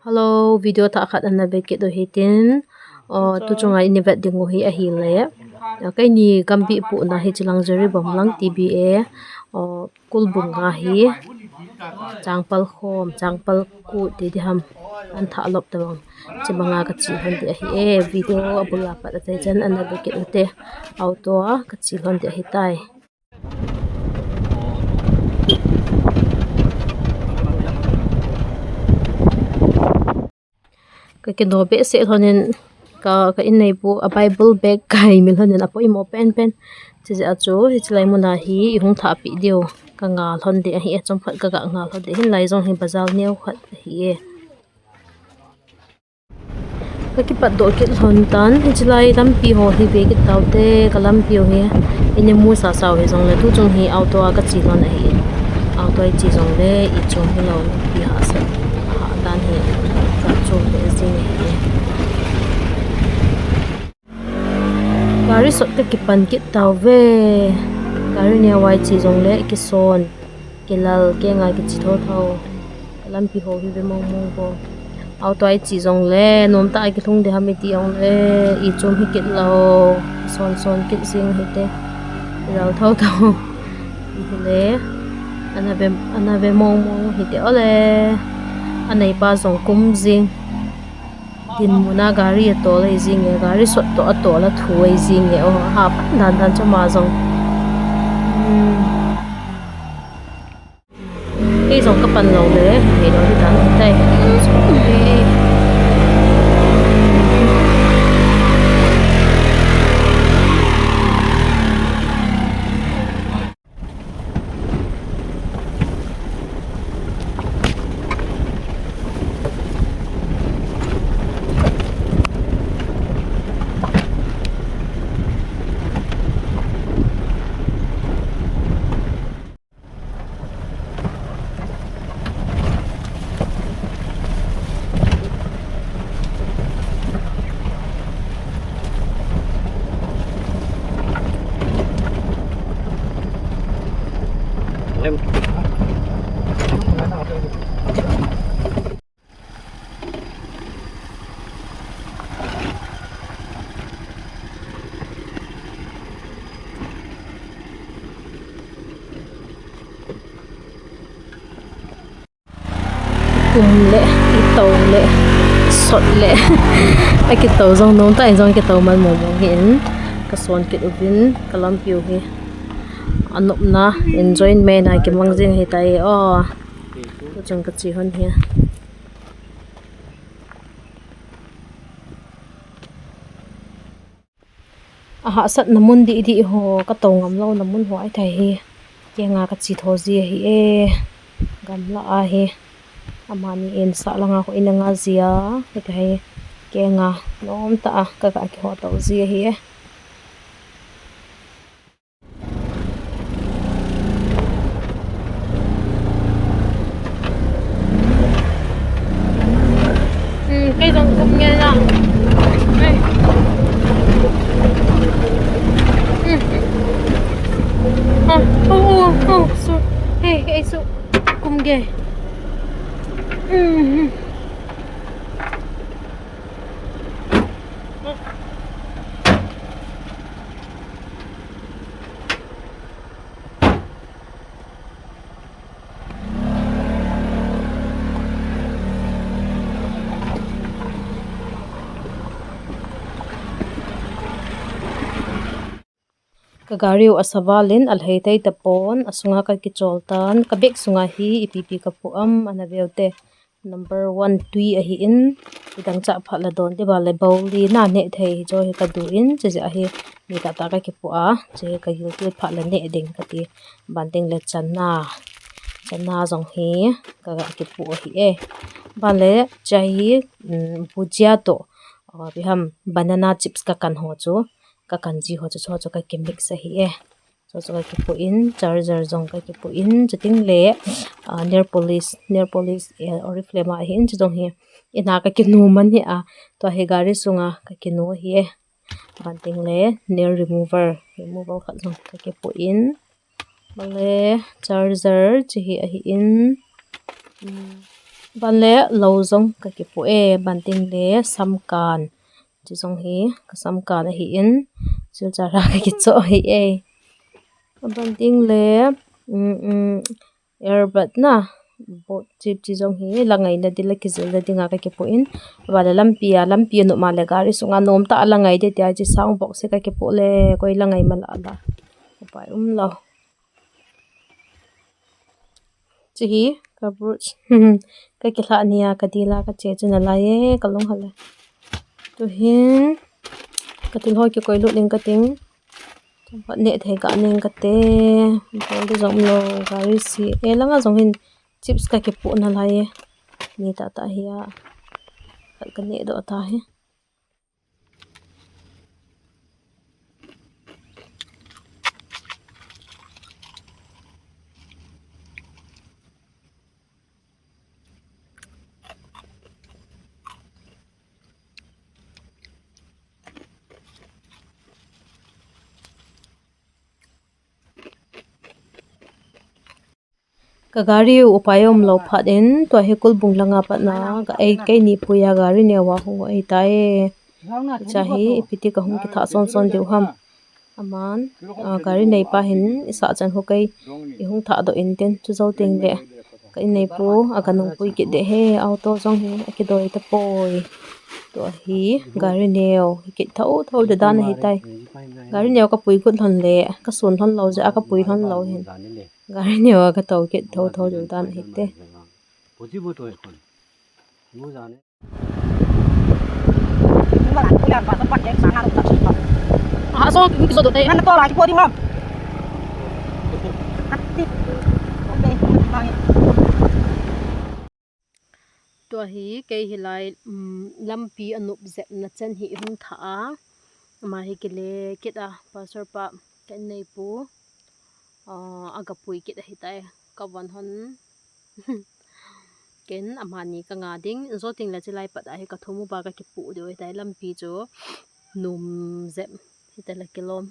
Hello, video ta khat an be ke do hitin tu chunga ini vet dingu hi a hi le kai ni kambi pu na hi chilang jeri bomlang tba kulbung nga hi changpal khom changpal ku ti di ham an tha lop tawang chimanga ka chi hon ti a hi video abula pat a chan an be ke te auto ka chi hon ti a hi tai cái đồ bé sẽ thôi nên cái in này bu a bible bag kai mình hơn nên apo imo pen pen chỉ là chỗ thì lại muốn là hi hung thả bị điều cái ngà thon để hi trong phật cái ngà thon để hin lại trong hi bazar neo khát hi cái bắt đồ cái thon tan thì chỉ lại làm pi hồ thì về cái tàu te cái làm pi hồ hi in mua sa sao hi trong là tu trong hi auto cái chỉ thon này auto chỉ trong đấy ít trong hi lâu pi hạ sa hạ tan hi chung để xin gari sot cái kipan kit tàu về gari này white chỉ dùng lệ cái son cái lal cái ngay cái chỉ thâu thâu làm pi hồ hi về mong mong bo auto ai chỉ dùng lệ nom ta cái thùng để ham ti ông lệ ít chung hi kit lâu son son kit sing hi te rau thâu thâu hi lệ anh về mong mong hi te ole anh ấy ba dùng cung riêng tin muna gari to le riêng gari sot to la thui riêng e ha dan dan cho ma dùng cái dùng cái phần lầu đấy thì đó thì dan đây cùng lệ cái tàu lệ sọt lệ cái tàu dòng nón tại dòng cái tàu mà mồm hiện cái son cái ubin cái lam piu hi anh nộp na enjoyment này cái mang riêng hi tại cái trong cái chỉ hơn hi hạ sat namun di ho cái tàu ngầm lâu namun hoài thầy hi cái nga cái chỉ thô gì hi gam la hi amani in sa langa ko inanga zia cái kenga nom ta ka ka ki ho to zia hi cái dòng không nghe nha so hey so kum ge kagariu asavalin alheitai tapon asunga ka kicholtan kabek sunga hi ipp ka puam anaveute number 1 tui a hi in idang cha phala don te ba le bowli na ne thei jo he ka du in che ja hi mi ta ta ka ki pu a che ka yu tu phala ne ding ka ti banding le channa jong hi ka ki pu hi ba le chai bhujia to biham banana chips ka kan ho chu ka kanji ho chu cho ka mix a hi cho ka ki pu in charger jong ka ki pu in chating le nail polish oriflame a hin chong hi ina ka ki nu man hi a to he gari sunga ka ki nu hi banting le nail remover khat jong ka ki pu in bale charger chi hi a hi in ban le lo zong ka ki pu e ban ting le sam kan chi zong hi ka sam kan a hi in sil chara ka ki cho hi e ban ting le earbud na bot chip chi zong hi langai na dil ki zil da dinga ka ki pu in wala lampi no ma le gari sunga nom ta langai de tia chi sound box se ka ki pu le koi langai mal ala pai lo chi hi ka bruch ka ki hla nia ka dila ka che chuna la ye ka long hale tu hin ka tin hoi ki koi lu ning ka ting pat ne thai ka ning ka te bol de zong lo gari si e langa zong hin chips ka ki pu na la ye ni ta ta hi a ka ne do ta hi ka gari upayom lo phatin to he kulbung langa patna ka ei kai ni puya gari ne wa hu ei tae cha hi piti ka hum ki tha son son deu ham aman gari nei pa hin isa chan ho kai I hung tha do in ten chu zo ting le kai nei pu aga nung pui ki de he auto jong hi ki doi ta poi to hi gari neo ki thau thau de dan hi tai gari neo ka pui kun thon le ka sun thon lo ja ka pui thon lo hin gari neo ka tau ki thau thau de dan hi te so ki so do te nan to la ko di ngam to hi ke hilai lampi anup zep na chen hi hung tha ma hi kile kita pastor pa ken nei pu aga pui kita hitai ka wan hon ken amani ka nga ding zo ting la chilai pat a hi ka thomu ba ka ki pu de tai lampi chu num zep hitala kilom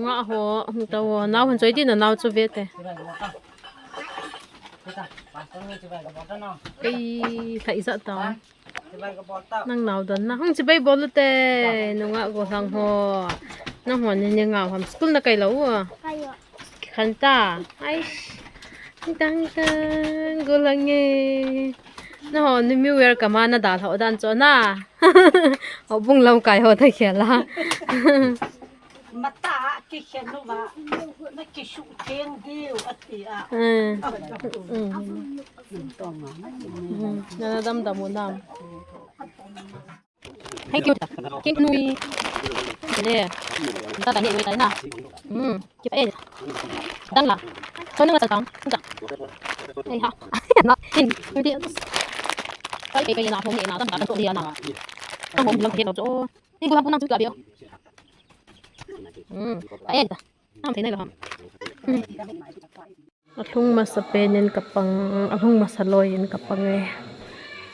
nga ho taw naw hon choi din na naw chu ve te ei thai za ta nang naw don na hong chi bai bol te nunga go sang ho na hon ni nga ham school na kai lo khan ta ai dang dang go lang e na ho ni mi wer ka ma na da ho dan cho na ho bung lau kai ho thai khela mata ki khenu ba na ki shu teng diu atia na dam dam nam thank you king nui le ta ta ni ta na ki pa dang la cho nên là tao không đây ha nó hình như thế cái nào không nhẹ nào tao tao đi nào tao không làm thế nào chỗ đi qua năm chút cả biểu ấy ta không thế này là không athung masapen kapang athung masaloy kapang e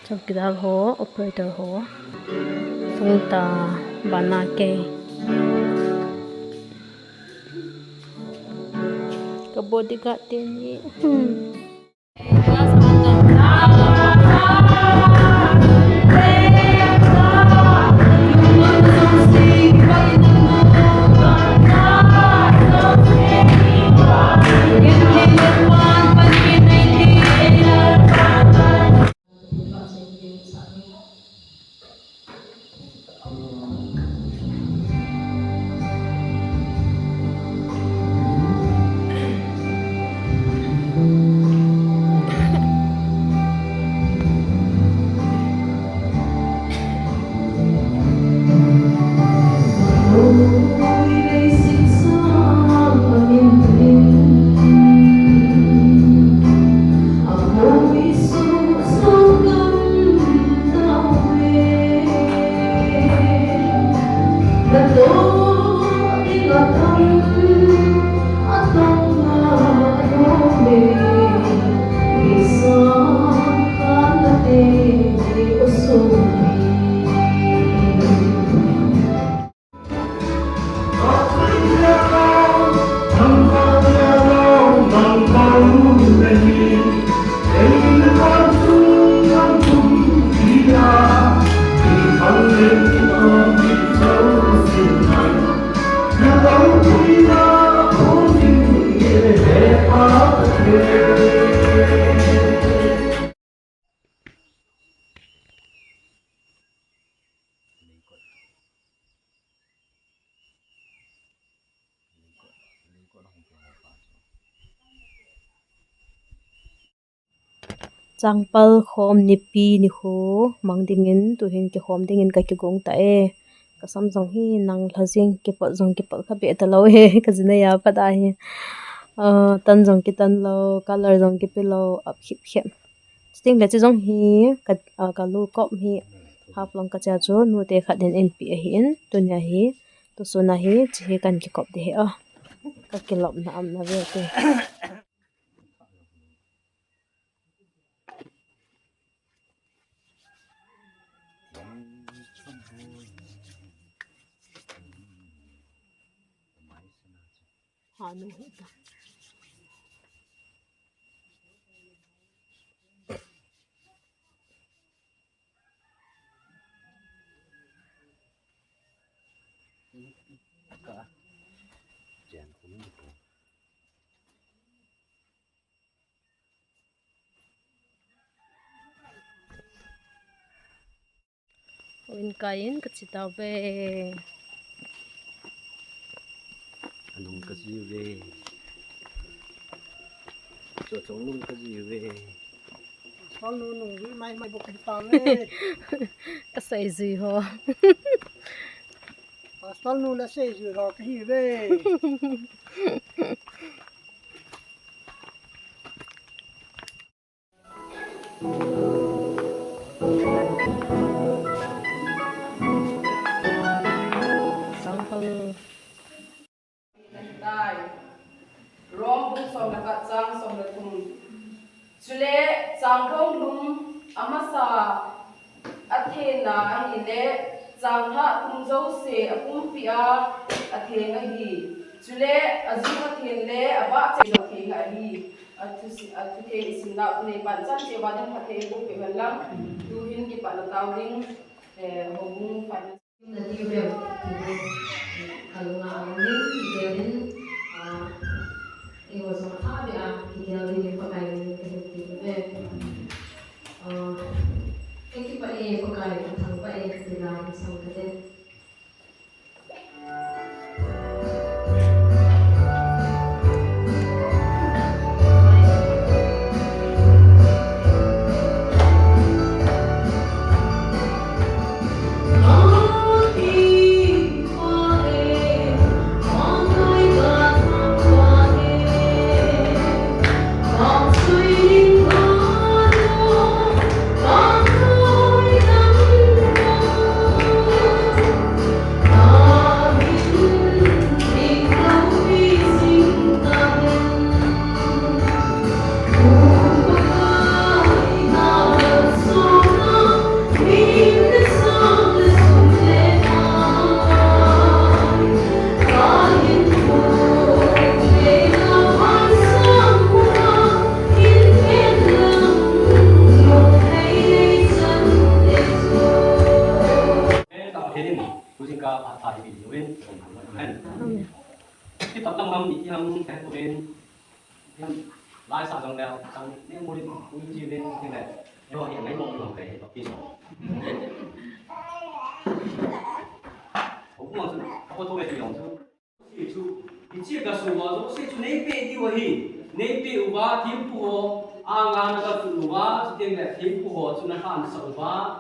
chok kidal ho operator ho sungta bana ke ka bodyguard din ni Changpal Khom nipi ni hu mangdingin tu hin ki khom dingin ka ki gong ta e kasam jong hi nang thlajing ki pa jong ki pal kha be ta lo he kazina ya pada hi tan jong ki tan lo color jong ki pi lo ap khip khem sting le chi jong hi ka lu kop hi hap long ka cha chu nu te kha den np a hi in tunya hi tu su na hi chi kan ki kop de he a ka ki lop na am na ve te ha nu hi ta win kain ka chi ta ve anong kasi ve so chong nung kasi ve con nu nung vi mai mai bốc đi tao lên ka sai zui ho con nu là xây rồi rồi cái gì về Changpal Dai rong bung som na ka chang som na tum chule chang thong lum amasa athe na hi le chang tha tum zo se apum pia athe nga hi chule azu ka then le aba che lo the nga hi athu ke isin na ne ban chan che wa den phathe bu pe halang tu hin ki pa na taw ding hobung pan na di ve kalunga angin gelin it was on top ya gelin ni pakai ni ke ti ve ki pa e pakai ka thang pa e ti la sang ka te cái tập năm năm thì năm cái của bên lái xả dòng đèo sang những mô hình cũng chia lên như này nhưng mà hiện nay một lòng cái tập kia cũng mà có tôi về hiểu chứ thì chia cả số mà số sẽ chú nên bị đi vào hi nên bị uva thiếu phù ang ang cái phù uva chỉ tiền này thiếu phù chú nên phản sợ uva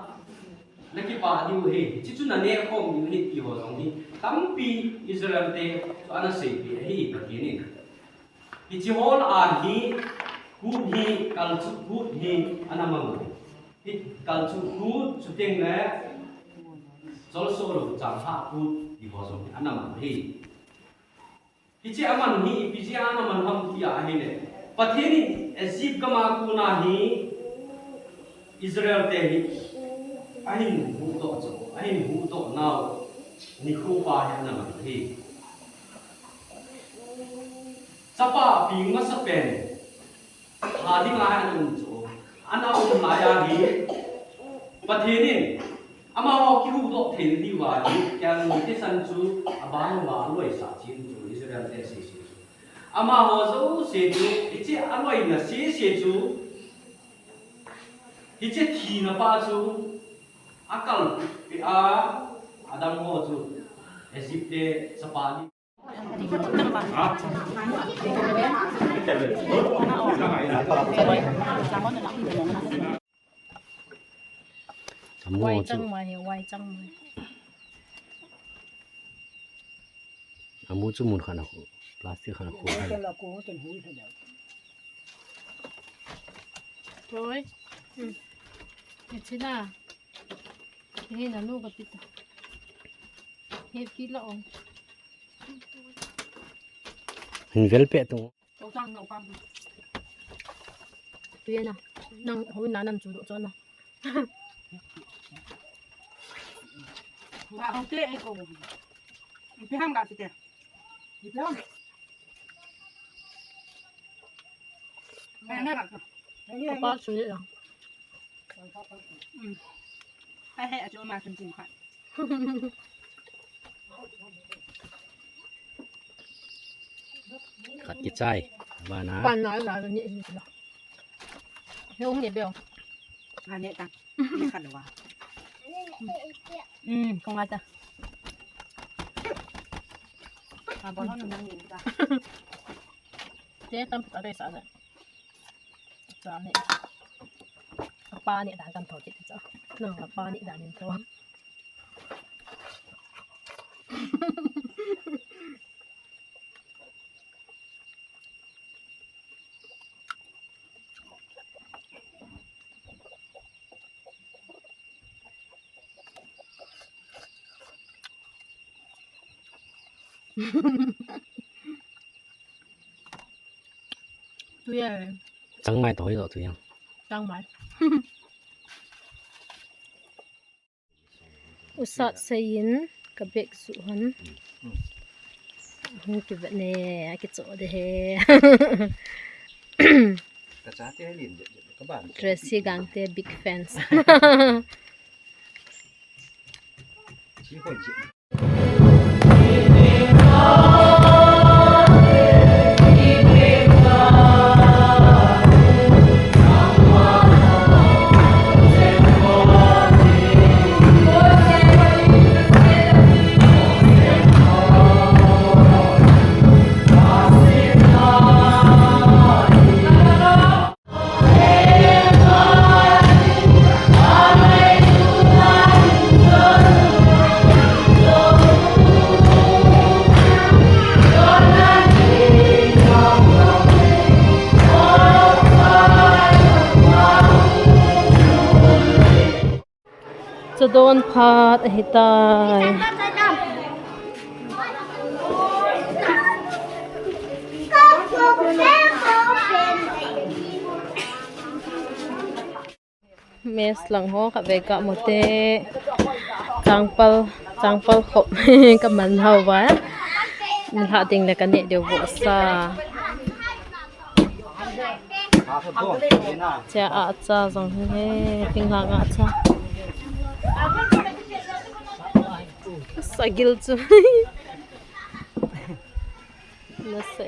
lấy cái bà đi vào hi chỉ chú nên nghe không như đi vào dòng hi tắm pi Israel te so ana sei pi hi pakini ki chi hol an hi good hi culture good hi ana mang hi culture good su teng le also lo chang ha good di ho so ana mang hi ki chi aman hi pi chi ana man ham ki a hi ne pathini Egypt kama ku na hi Israel te hi ahin hu to cho ahin hu to now ni khu pa hi na man hi sapa ping ma sapen ha ding la an cho ana la ya hi pathenin ama ho ki hu do then di wa hi kyang ni te san chu abang wa loi sa chin chu Israel te se se ama ho zo se chu ichi aloi na se chu ichi thi na pa chu akal pe a adam ho chu Egypt te sapali Quay trăng mày, quay trăng mày. Amu chu mun khana khu plastic khana khu. Rồi. Hết chứ nào. Thế là nuôi gặp tít. Hết kỹ lọ. Hình vel pe tung. Tuy nào. Năng hồi nãy nằm chủ độ cho nào. Mà không tệ cô. Cái ham gạt kìa. Đi lắm. Mẹ gạt. Có suy nghĩ rồi. Hay ở chỗ mà cần chỉnh khoản. Khát cái chai và ná. Quan nói là nhẹ gì rồi. Thế ông nhẹ biểu. À nhẹ tăng. Nhẹ khăn được vào. Không ai ta. À bọn nó đang nhìn ra. Thế tâm ở đây sao vậy? Sao này? Ba này đang cầm thổi chết sao? Nó là ba này đang nhìn thôi. Tuy là Trắng mai tối rồi tụi em. trăng mày. Usat sayin kabek suhan. Không kịp vậy nè, cái chỗ đây. Dressy gang te big fans. Cho đón phát ở tại mes lang ho ka ve ka mote Changpal Khom ka man hawa mình hạ tình là cái nệ điều bộ sa cha ạ cha rằng he ping lang ạ cha sagil chu nó sẽ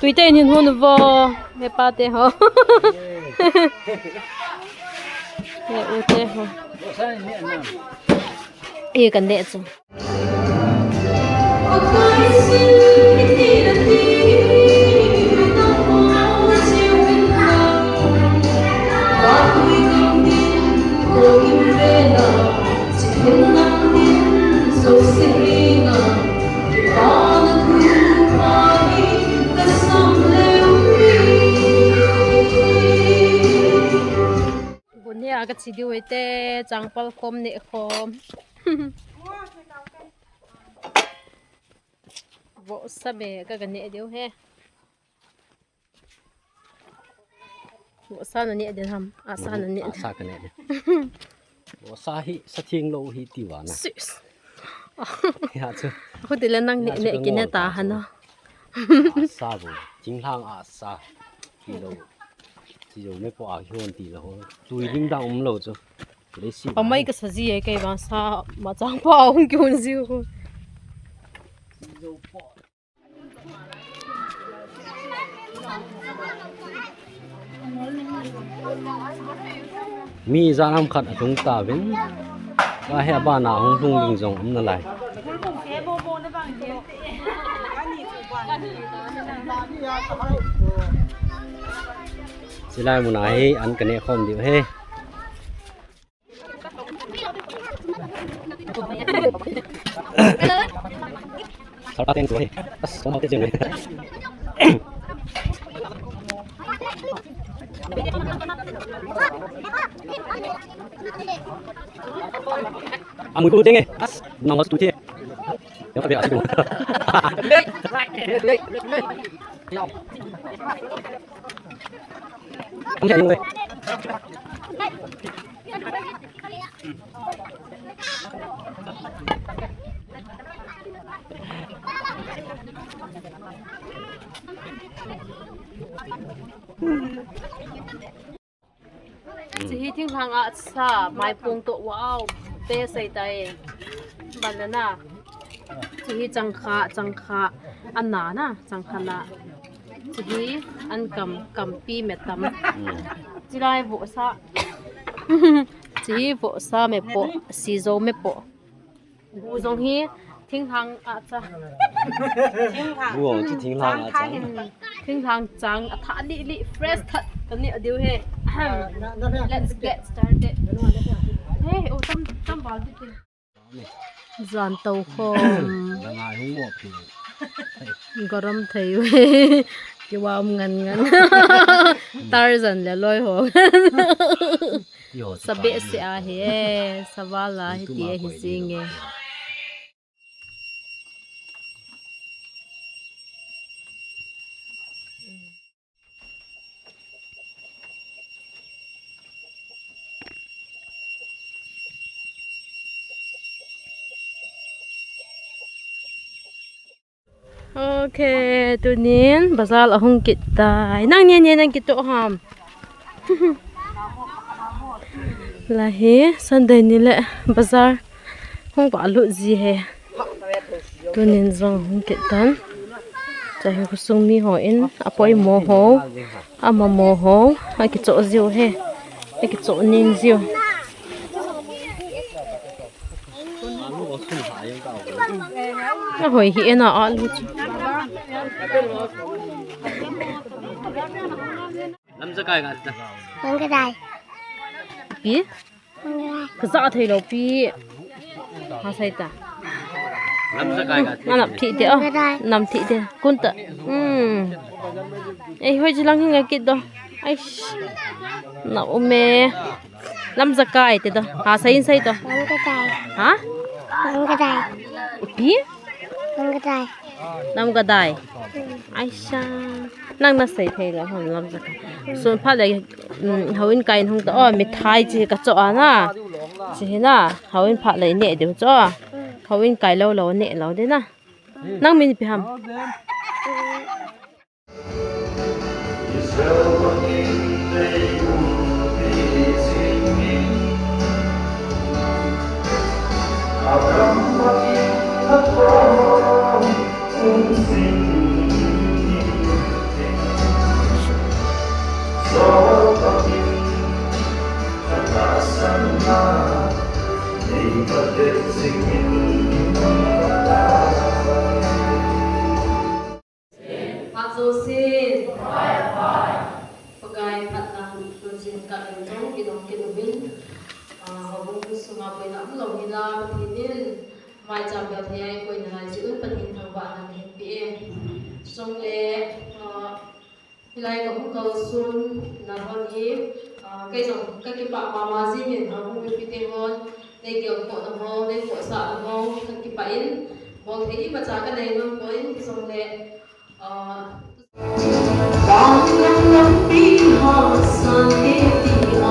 tùy tên hình hôn vô mẹ ba tê ho mẹ u tê ho ý cần đệ chu cái gì điều ấy thế Changpal Khom nè Khom vỗ sa bè cái nè điều he vỗ sa nó nè điều hầm à sa nó nè sa cái nè vỗ sa hi sa thiên lâu hi tiêu à nè không thể là năng nè nè cái nè ta hả nó sa bộ chính hàng sa hi lâu chỉ dùng mấy quả hiền tí là tùy linh đạo lâu chứ lấy xí ở mấy cái gì ấy cái mà sao mà chẳng bao không kêu gì mi ra làm khát ở trong ta bên và hè ba nào không dùng linh dùng ấm nó lại Kulbung phía bô bô nó vào Sẽ lại một ngày ăn cái này không điều he. Sau đó tên tuổi, số máu tiết riêng này. À mùi cú tiếng nghe, nòng nó túi thiệt. Nếu phải bị ở đây không chạy người. Chỉ thỉnh thoảng ạ sa mai pung to wow pe say tay banana chỉ chẳng khá ăn na chẳng khá na chỉ ăn cầm pi mẹ tắm chỉ lại vỗ sa chỉ vỗ sa mẹ bộ xì dâu mẹ bộ u giống hi thỉnh thoảng ạ sa Buồn chỉ thỉnh thoảng là chẳng. thỉnh thoảng chẳng thả li fresh thật cái này điều he let's get started hey ô tâm bảo đi giàn tàu khom Là ngài không một thì garam thấy cái wow ngăn Tarzan là lôi hồ sabe se a he savala he tia he singe Okay, tunin basal ahong kita. Nang niyan ang kito ham. Lahi Sunday nila bazar hong balu ji he. Tunin zong hong kitan. Chahi kusung mi ho in apoi mo ho. Ama mo ho. Ai kito ziu he. Ai kito nin ziu. Nó hồi hiện nó ăn luôn chứ. Làm sao cái Mang cái này. Pi? Cái rõ thấy đâu pi? Hả sai ta? làm sao cái Nó nằm thị thế à? Nằm thị thế. Cún ta. Ê, hồi chỉ lăng hình cái đó. Ai, nó ôm làm sao cái thế đó? Hả sai đó? Mang cái này. Hả? Mang cái này. Pi? Mang cái này. Nam cái đài. Ai sa. Nang na sai thei la hon lam zaka sun pha le hawin kain hong to mi thai chi ka cho ana chi na hawin pha le ne de cho hawin kai lo ne lo de na nang min pi ham Azusin pagai patang tujuan kalian jauh kidong kidobin hubung sungai penam lohila patinin mai jam berhai koi nalai jiun patin thangba nang happy song le hilai ka hukal sun nahon hi cái dòng cái bạn mama gì mình hubung bị tiền hon đây kiểu cổ nó hon đây cổ sạ nó hon cái pain bọn thấy mà trả cái này nó với song le Bang lam pi ha san ke tia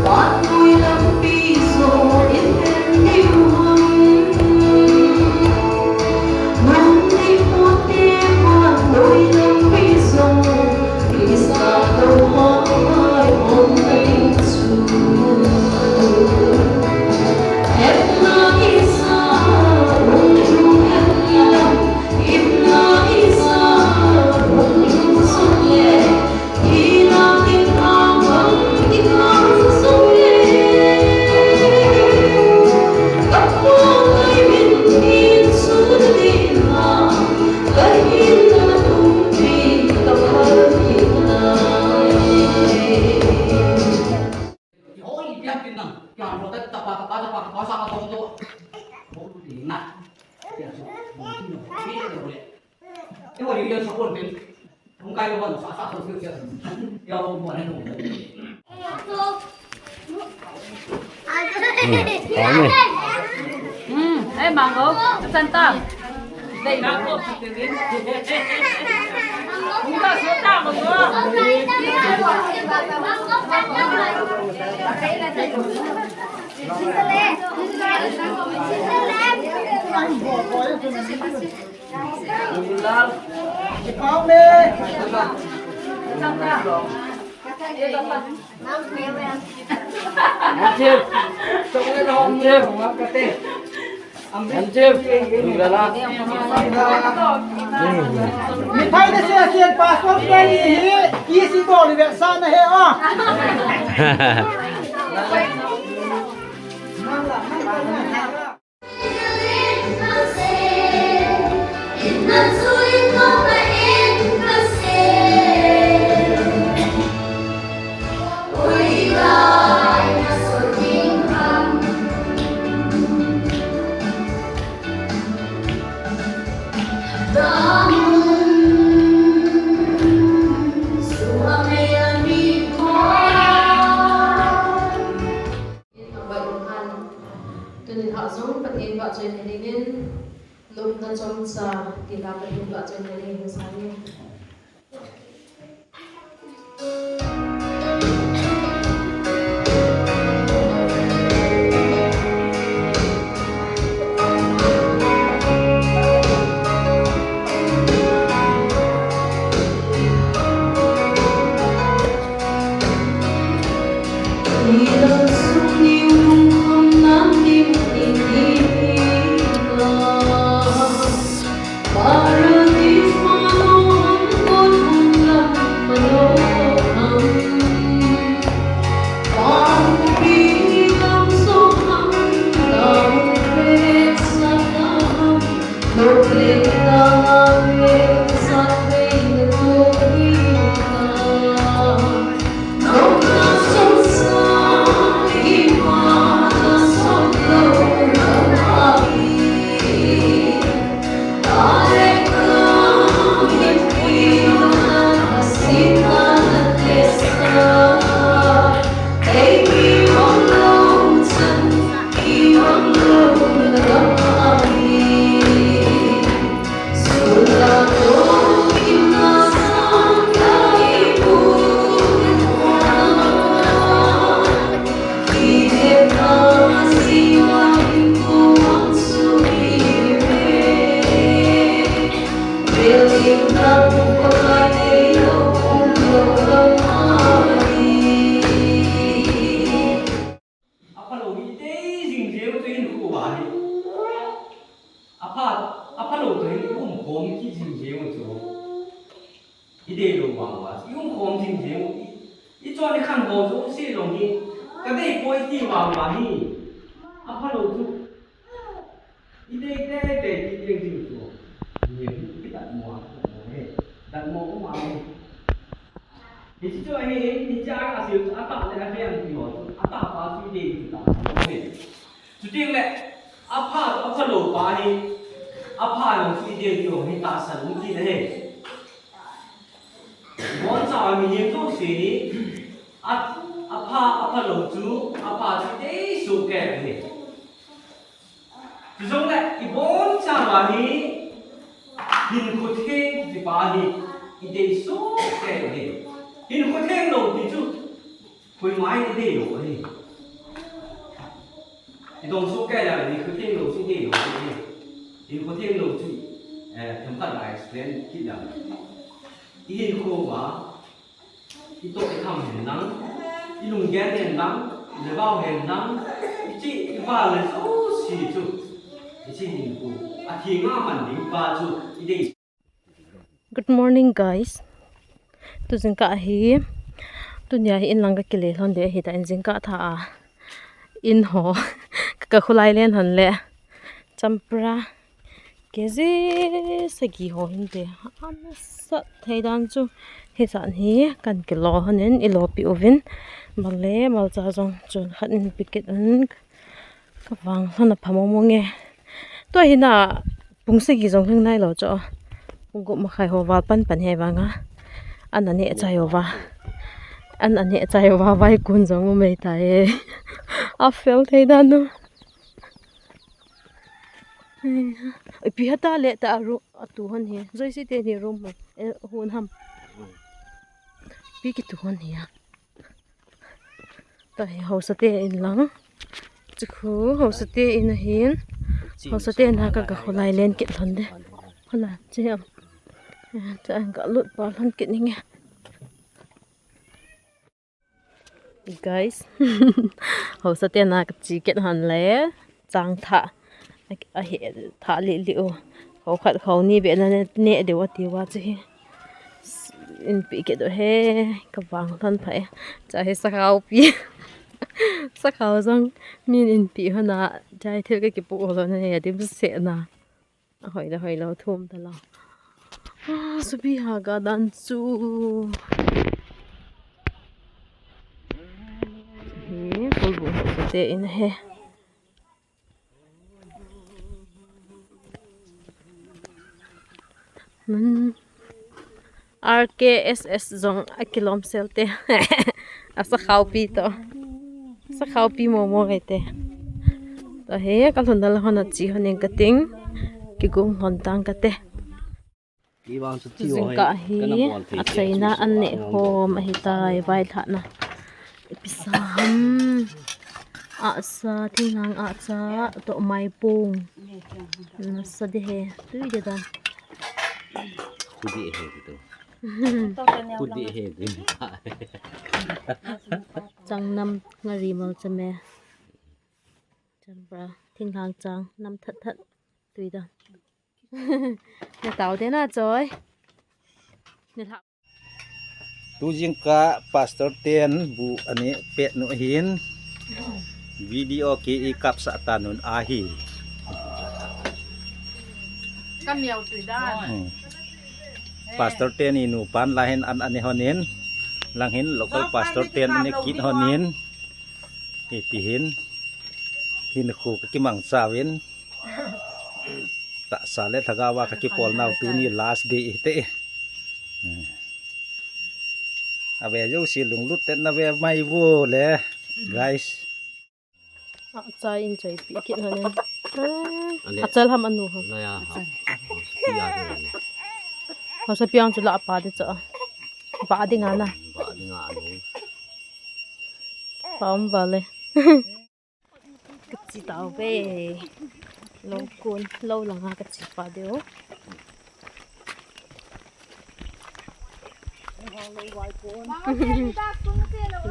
Ban vui lam pi so in hen yêu hum Nang ni po te ban vui lam pi so Pi sa đâu mai om tay su Em na isa rung rung em lam Im na isa rung rung sun le 因为有时候别从该问啥都是这样，要不我那种。Hey, mango, Santa. Đây nó có sự kiện. Chúng ta sẽ tạo một Mitai na siya siya passport na ni isi ko ni sana he ah. Lúc nó trong xa thì làm được lúc đã trên đây hình sáng nhé. Good morning guys. Tu jingka hi tunya hi in langa kile hon de hi ta in jingka tha in ho ka khulai len hon le champra keze sagi ho hin de ana sa thaidan chu hi san hi kan kilo honen ilopi ovin male malcha jong chun khanin piket an ka wang hona phamo monge to hi na bung se gi jong hang nai lo cho bung go ma khai ho wa pan pan he wa nga an ane chai wa an ane chai wa vai kun jong me ta e a fel thei da no pi hata le ta ru tu hon he zoi si te ni room hun ham pi ki tu hon he ta he ho sa te in lang chu khu ho sa te in hin ho sa te na ka kholai len ki thon de hola che am cha ka lut pa hon ki ni nge guys ho sa te na ka chi ket han le chang tha a he tha li li o ho khat khau ni be na ne de wa ti wa che in pi ke do he ka wang thon phai cha he sa khau pi sa khau jong min in pi hona chai thil ka ki pu lo na he dim se na hoi lo thum ta lo su bi ha ga dan chu he kulbung te in he RKSS zong a kilom selte asa khau pi to sa khau pi mo te to he ka thon dal hona chi honen ka ting ki gung hon tang ka te jing ka hi a chaina an ne Khom a hi tai vai tha na episam a sa thingang a cha to mai pung na sa de he tu de dan Kudi he gitu. Kudi he gitu. chang nam ngari mal chame chan bra thing hang chang nam that that tui da na tao de na choi ni tha tu jing ka pastor ten bu ani pe no hin video ki I kap sa tanun ahi ka miao tui da pastor ten inu pan lahen an ani honin langhin local pastor ten ani kit honin ipihin hin khu ki mang sawin ta sale thagawa ka ki pol naw tu ni last day te abe yo si lung lut ten na ve mai wo le guys a cha in choi pi ki hanen a chal ham anu ha Nah ya, setia tu ni. ha sa piang chula pa de cha ba de nga na Ba dengar anu. pam vale chi tao ve lo kun lo lang ha ka chi pa de o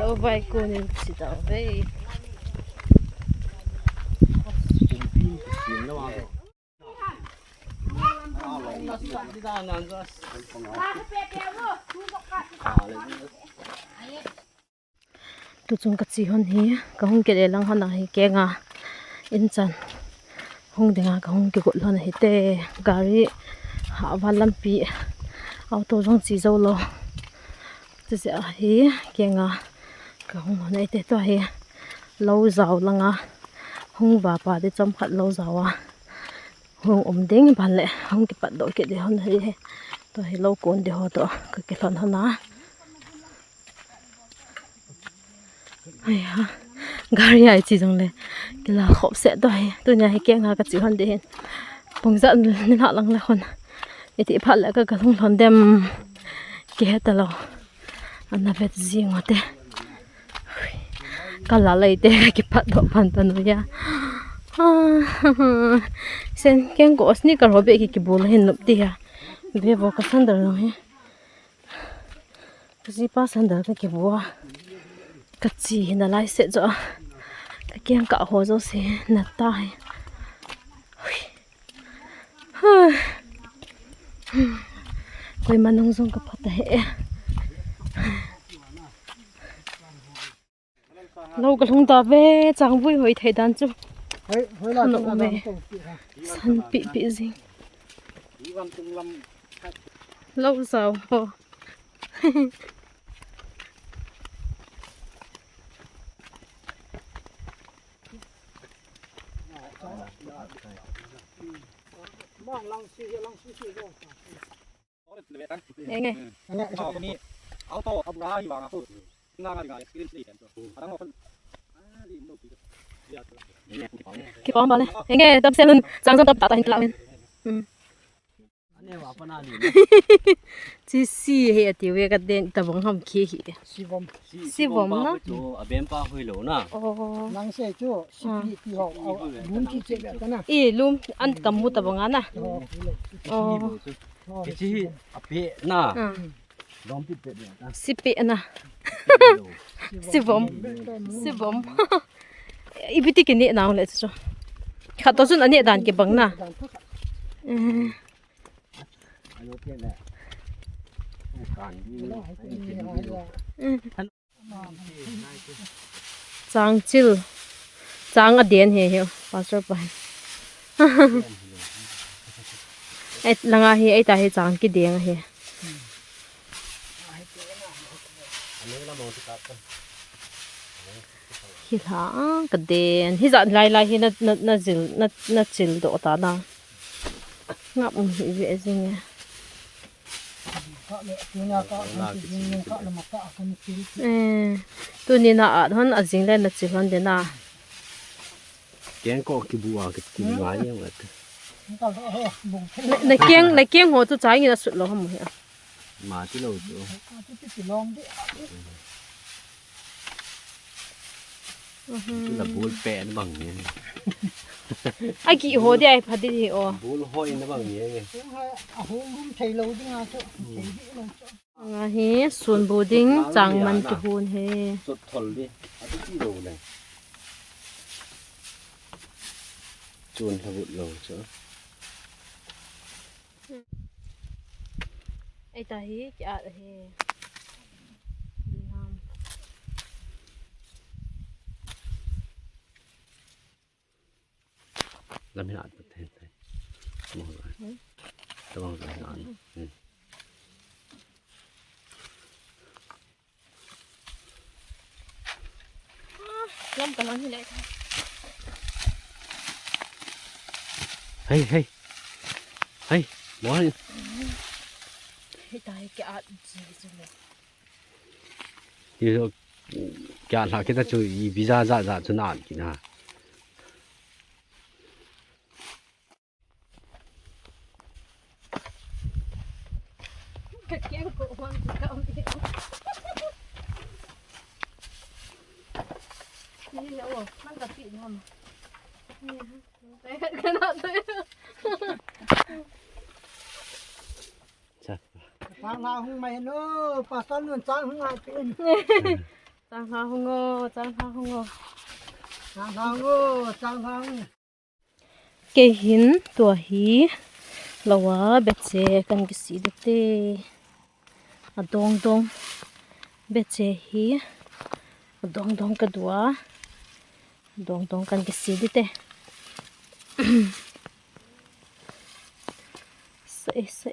lo vai kun in chi tao ve Sim lah wang. tu chung ka chi hon hi ka hong ke le lang hona hi ke nga in chan hong de nga ka hong ke go lon hi te gari ha wa lam pi auto jong chi zo lo tu se a hi ke nga ka hong nei te to hi lo zaw langa hong wa pa de chom khat lo zawa hong ding ban le hong ki pat do ke de hon hi to hi lo kon de ho to ka ke lon hona ai ha gari ai chi jong le ke la khop se to hi tu nya hi ke nga ka chi hon de hin pong za ni la lang la khon eti phal la ka thong thon dem ke ta lo anna vet zi ngote ka la lai te ki pat do pan ta no ya sen ken ko osni ka robe ki bol hin nup ti ya ve bo ka sandar no he ji pa sandar ka ki bo ka chi na lai se jo ka kiang ka ho zo se na ta hai koi manung zong ka phata he lo ka thung ta ve chang vui hoi thai dan chu hoi la no me san pi pi jing lo sao ho มองลองซื้อลองซื้อก็ เอ้ยไง เอาคนนี้เอาโต๊ะเอาร้ายว่างพูดงานอะไรกินสี่กันตัวทั้งหมดกี่ปองบอลเลยเอ้ยไงตับเซลุนจังจังตับตาตาหินกลางอันนี้ว่าปนาลี ที่สี่เฮียที่เวกัดเด่นตะบังหอมขี้หี สิบอม สิบอมเนาะ จูอเบมป้าหุยโหลนะ โอ้ นังเสียจู่สิบปีที่หอกเอาบุญที่เจ็บกันนะ อีลุมอันกำมุตะบังอันน่ะอ๋อ กิจิอเปน่ะ อ่า ลองปิดเป็ดเนี่ยนะ สิบปีอันน่ะสิบอมสิบอมอีพิธีกินนี่นาวเลยจ้ะข้าตัวสุนอันนี้ด่านเก็บบังน่ะอืม อายุเพี้ยนแหละการยืนจางจิลจางอเดียนเฮียปาสไปไอ้ลังอาเฮียไอ้ตาเฮียจางกี่เดียงเฮียฮิลากระเดียนฮิจัดไล่เฮียน่าจิลโดตานางับมือเวจริงเนี่ยตัวนี้น่าอ่านอันจริงเลยน่าจิลอันเดียน่ะแกงก็กิบัวกินหวานยังไงในเกียงหัวตัวใจเงี้ยสุดแล้วมั้งเฮียมาที่เราจูที่เราบูลแปะนบางเนี่ย ไอ้กี่หัวเดียพัดดีอ๋อบูลห้อยนบางเนี่ยไงเฮียส่วนบูดิ้งจังมันกี่หุ่นเฮสุดทนดิอันที่โลเลยจูนขบุโลเจ้าไอ้ตาเฮียกี่อะไรเฮแล้วไม่อาจประเทศไทยมองเลยต้องมองเลยอ่านล้มกันล้มที่ไหนเฮ้ยหมอนี่ไอ้ตาเฮียกี่อะไรจีเลยอยู่การหาคิดว่าจะอีวิซ่าจะนานกี่นะกเกียงกูมันก็เอาเดียวนี่แล้วมันกระปิน้ำนี่ฮะแต่ขนาดเลยจัดทางเราห้องไม่เนอะปลาต้นเงินจ้างห้องไงเป็นจางหาหงอจางหาหงอทางเราเนอะจ้างทางเกหินตัวหีละวะเบ็ดเจกันกิสีเดเตอะดงเบ็ดเจหีอะดงกระดัวดงกันกิสีเดเตใส่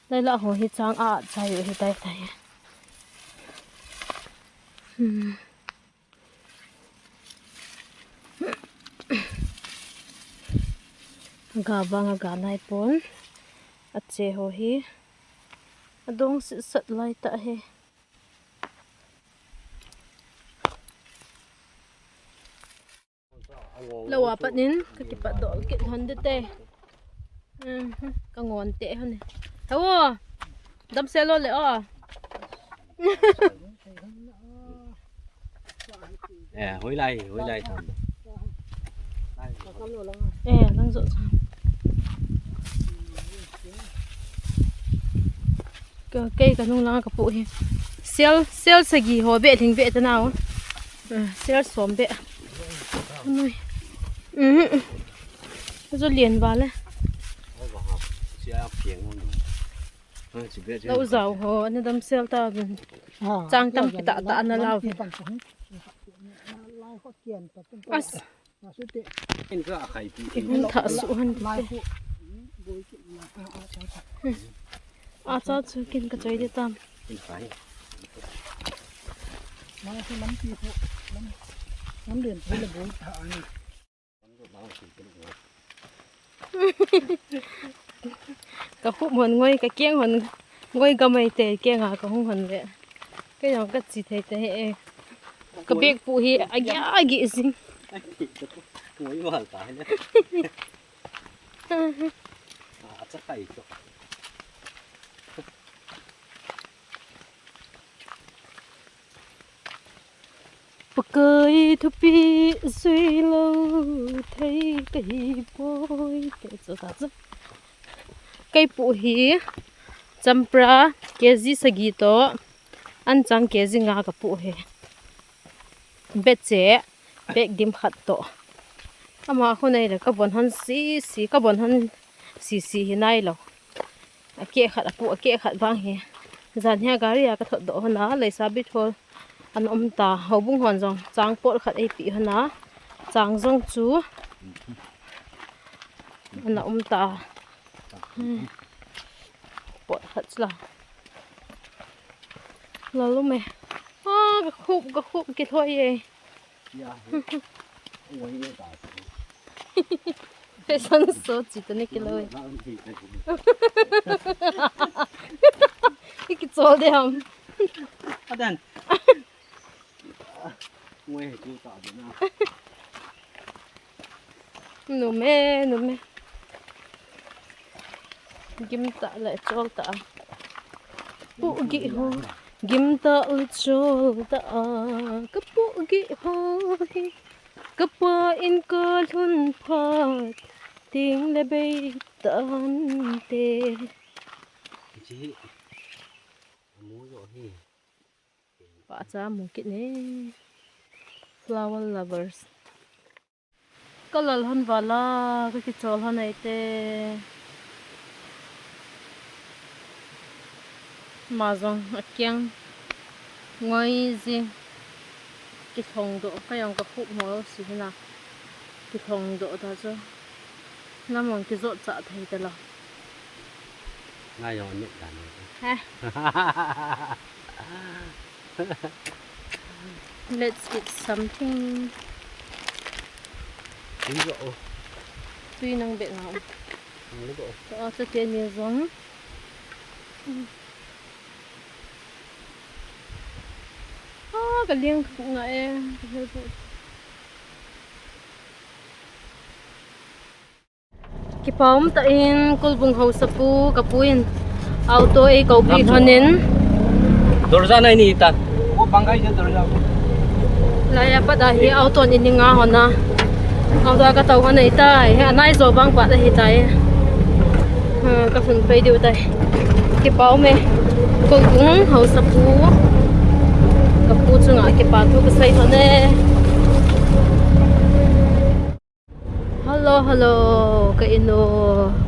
ได้ละหัวหิจางอาใจอยู่หิได้กาบังกาไนปนอัจเจโหฮีอดงสัตไลตะเฮแล้วว่าปัดนินก็กิปัดดอกกิทันเดเตก็งอนเตะเขาเนี่ยเฮ้ยดำเซลล์เลยอ่ะhối lay thôi đang rộn cây cả nung lang cả bộ hi sel sagi ho be thing be ta nào sel som be nuôi rồi liền vào lên đâu giàu ho nó đâm sel ta bên trang tâm cái tạ nó lao thả sụn hơn sao chưa kinh cái chơi đi tam Cái hụp hồn ngồi cái kiêng hồn ngồi gầm ấy tệ kiêng à cái hụp hồn vậy cái nào cái gì thế thế cái bếp phụ hi à gì gì ngồi vào cái nữa chắc phải chỗ bực cười thu pi suy lâu thấy cây bôi cái chỗ ta chứ cây phụ hi champra cái gì sagi to anh chẳng cái gì ngã cái phụ hi bết chế bết dim khát to ama khu này là các bọn hắn xí các bọn hắn xì hiện nay rồi kia khát phụ kia khát vang hi dàn hè gari à cái thợ độ hana lấy sa bít thôi anh ta hậu bung hòn rong chang pot khát ai pi hana chang rong chú anh ta pot khát là lúc mẹ cái khúc cái thôi vậy phải sẵn số chỉ tới này cái lời cái chỗ đấy không đàn ngồi chú tạo được nụ mê kim tạ lại cho tạ phụ gị hồ kim tạ lại cho tạ cấp phụ gị hồ cấp in cơ thun phật tiếng lệ bay tan tê chị mua rồi thì baca mungkin nih flower lovers kalau han wala cái chol han ai te mazong akyang ngoi gì cái thùng độ cái ông cái phụ mồi xí na cái thùng độ đó chứ năm mong cái rốt dạ thấy thế là ngay rồi nhận cả ha let's get something đúng rồi tuy năng bệnh không đúng rồi đó sẽ tiền nhiều giống cái liêng cũng ngại cái bóng tại in Kulbung hậu sapu kapuin auto ấy cầu bị honin dorza này nè ta ô bangkai je dorza lại apa dah hi auto ini nga hona auto ka tàu này tai anai zo bang pa da hi tai ka phun pe diu tai cái bóng me Kulbung hậu sapu kapu chunga cái pa thu ka sai hone hello cái ino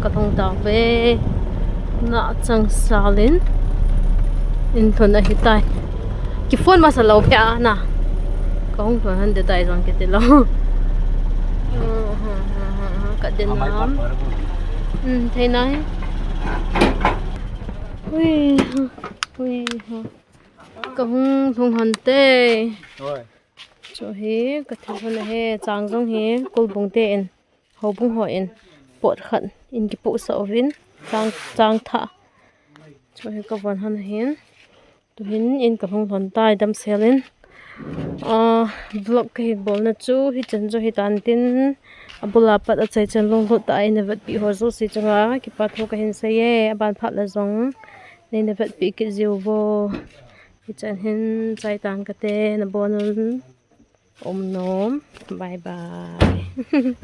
cái thong tàu về nọ chẳng salin in thôn ở hiện tại cái phone mà sao lâu pia na không phải hơn để tại rằng cái tiền lâu cái tiền lắm thế này ui không thùng hòn tê chỗ hé cái thùng này hé trang giống hé Kulbung tên hậu bung hỏi in bột khẩn in cái bộ sậu vin trang thạ cho cái con hân hiến tụi hiến in cái phong thuần tai đâm xe lên vlog cái bol na chú hi chân cho hi tan tin abula pat achai chân long hot tai ne vet bi ho zo si changa ki pa tho ka hin se ye ban phat la zong nei ne vet bi ki ziu vo hi chan hin chai tang ka te na bonun om nom bye bye